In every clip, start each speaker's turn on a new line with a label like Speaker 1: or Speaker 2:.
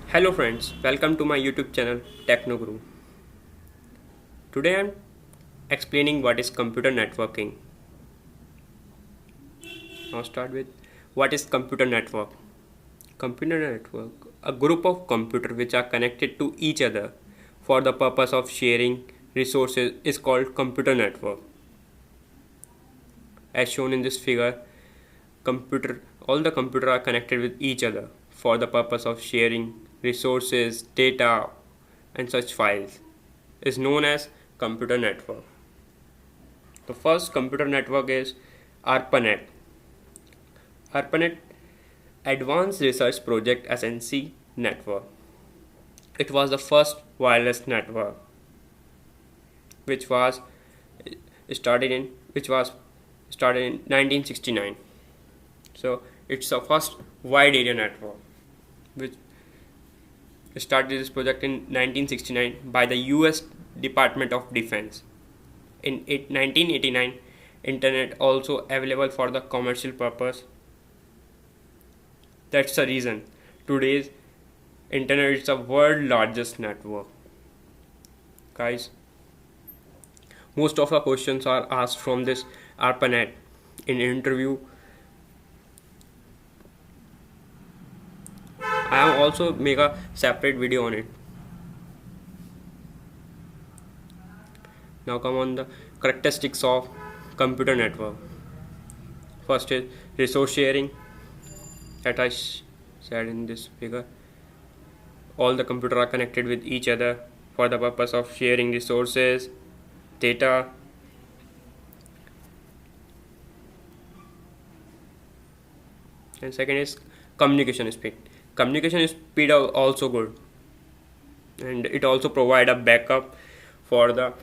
Speaker 1: Hello friends, welcome to my YouTube channel Technoguru. Today I'm explaining what is computer networking. Now start with what is computer network. Computer network, a group of computers which are connected to each other for the purpose of sharing resources is called computer network. As shown in this figure, computer all the computers are connected with each other for the purpose of sharing resources, data and such files is known as computer network. The first computer network is ARPANET. ARPANET Advanced Research Project SNC network. It was the first wireless network which was started in 1969. So it's the first wide area network which started this project in 1969 by the US Department of Defense. In 1989, internet also available for the commercial purpose. That's the reason today's internet is the world largest network. Guys, most of the questions are asked from this ARPANET in interview. I have also make a separate video on it. Now come on the characteristics of computer network. First is resource sharing, that I said in this figure. All the computers are connected with each other for the purpose of sharing resources, data. And second is communication speed. Communication speed are also good, and it also provide a backup for the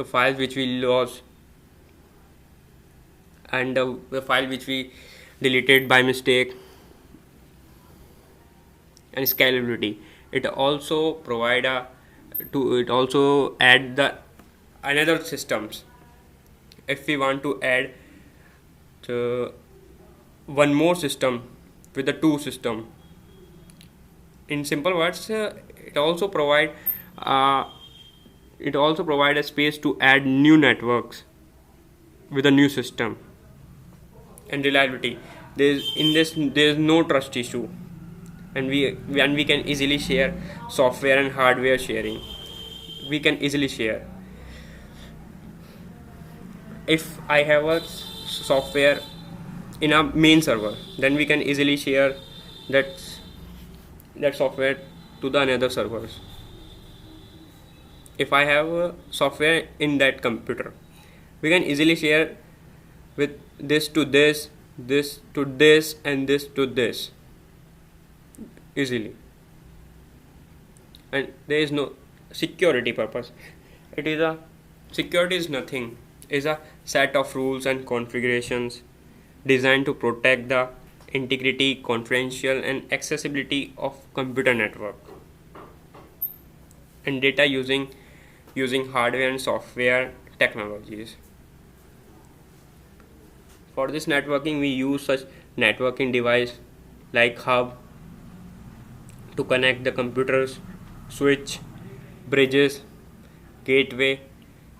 Speaker 1: files which we lost and the file which we deleted by mistake. And scalability, it also provide it also add the another systems. If we want to add one more system with the two system, in simple words, uh, it also provide a space to add new networks with a new system. And reliability, there is no trust issue, and we can easily share software and hardware sharing. We can easily share. If I have a software in a main server, then we can easily share that software to the another servers. If I have a software in that computer, we can easily share with this to this, this to this, and this to this easily. And there is no security purpose. It is a security is nothing. Is a set of rules and configurations designed to protect the integrity, confidential, and accessibility of computer network and data using hardware and software technologies. For this networking, we use such networking device like hub to connect the computers, switch, bridges, gateway,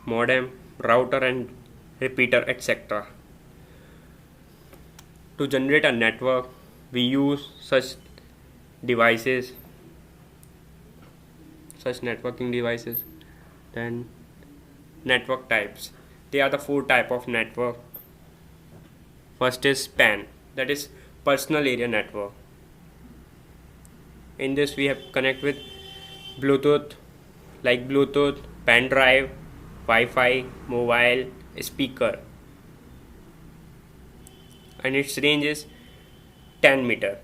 Speaker 1: modem, router, and repeater, etc. To generate a network, we use such devices, such networking devices. Then network types. There are the four type of network. First is PAN, that is personal area network. In this we have connect with Bluetooth, like Bluetooth, pen drive, Wi-Fi, mobile, speaker, and its range is 10 meter.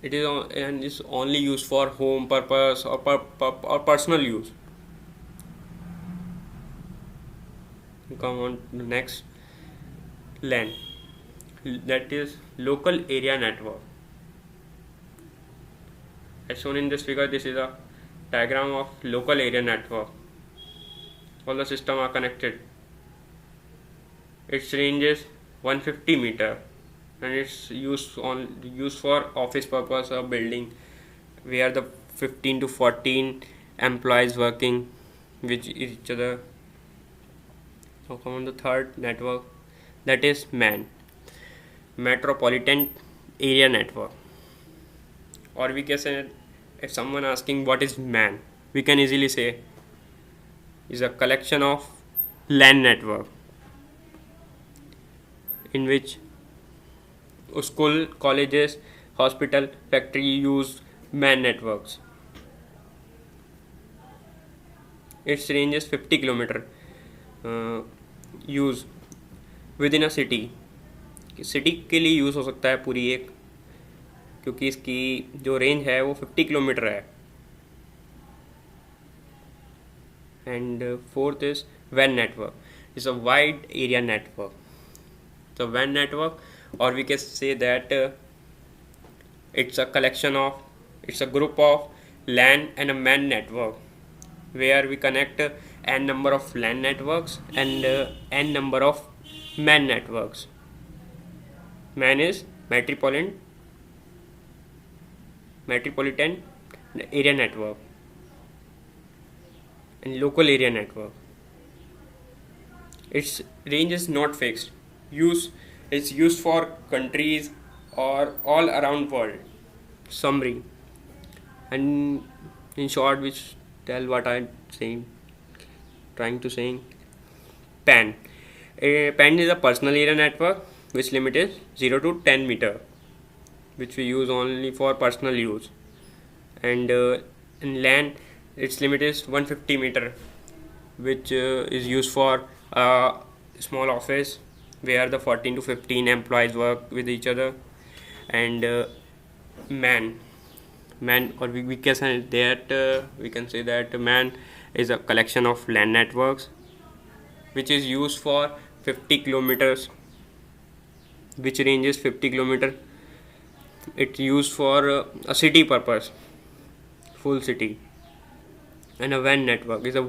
Speaker 1: It is only used for home purpose or personal use. Come on to the next, LAN, that is local area network. As shown in this figure, this is a diagram of local area network. All the systems are connected. Its range is 150 meter and it's used for office purpose or building, where the 15 to 14 employees working with each other. So come on the third network, that is MAN, Metropolitan Area Network. Or we can say, if someone asking what is MAN, we can easily say is a collection of LAN network in which school, colleges, hospital, factory use MAN networks. Its range is 50 kilometer use with in a city के लिए use हो सकता है पूरी एक, क्योंकि इसकी जो रेंज है वो 50 किलोमीटर है. And fourth is when network, is a wide area network. So WAN network, or we can say that it's a collection of, it's a group of LAN and a MAN network, where we connect n number of LAN networks and n number of MAN networks. MAN is metropolitan area network and local area network. Its range is not fixed. It's used for countries or all around world. Summary, and in short, which tell what I'm saying, trying to saying. PAN. PAN is a personal area network which limit is 0 to 10 meter, which we use only for personal use. And in LAN, its limit is 150 meter, which is used for small office where the 14 to 15 employees work with each other. And MAN, or we can say that MAN is a collection of LAN networks which is used for 50 kilometers, which range is 50 kilometer. It's used for a city purpose, full city. And a WAN network is a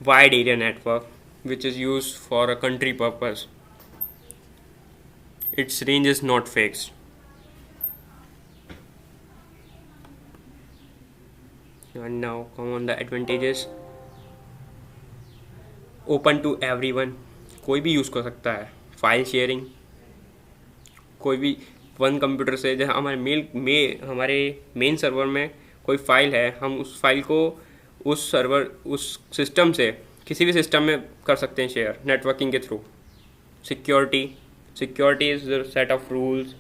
Speaker 1: wide area network which is used for a country purpose. Its range is not fixed. And now come on the advantages. Open to everyone, कोई भी use कर सकता है. File sharing, कोई भी one computer से, जैसे हमारे मेन सर्वर में कोई फाइल है, हम उस फाइल को उस सिस्टम से किसी भी सिस्टम में कर सकते हैं शेयर नेटवर्किंग के through. Security is the set of rules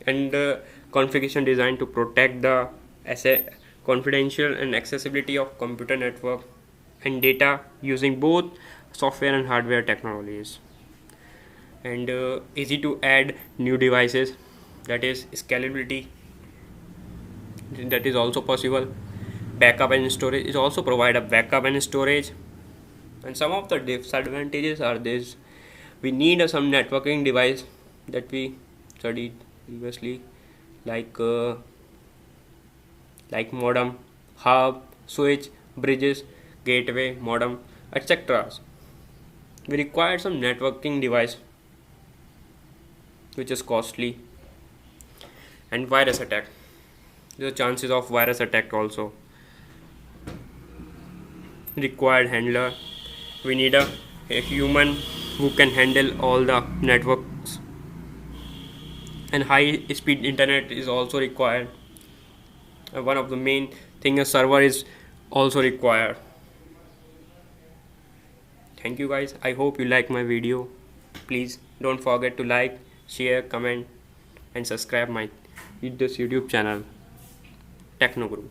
Speaker 1: and configuration design to protect the confidential and accessibility of computer network and data using both software and hardware technologies. And easy to add new devices, that is scalability, that is also possible. Backup and storage is also provide a backup and storage. And some of the disadvantages are this: we need some networking device that we studied previously, like modem, hub, switch, bridges, gateway, modem, etc. We require some networking device which is costly. And virus attack, the chances of virus attack also. Required handler, we need a human who can handle all the networks. And high speed internet is also required. One of the main thing, a server is also required. Thank you guys, I hope you like my video. Please don't forget to like, share, comment and subscribe this YouTube channel, Techno Guru.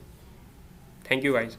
Speaker 1: Thank you guys.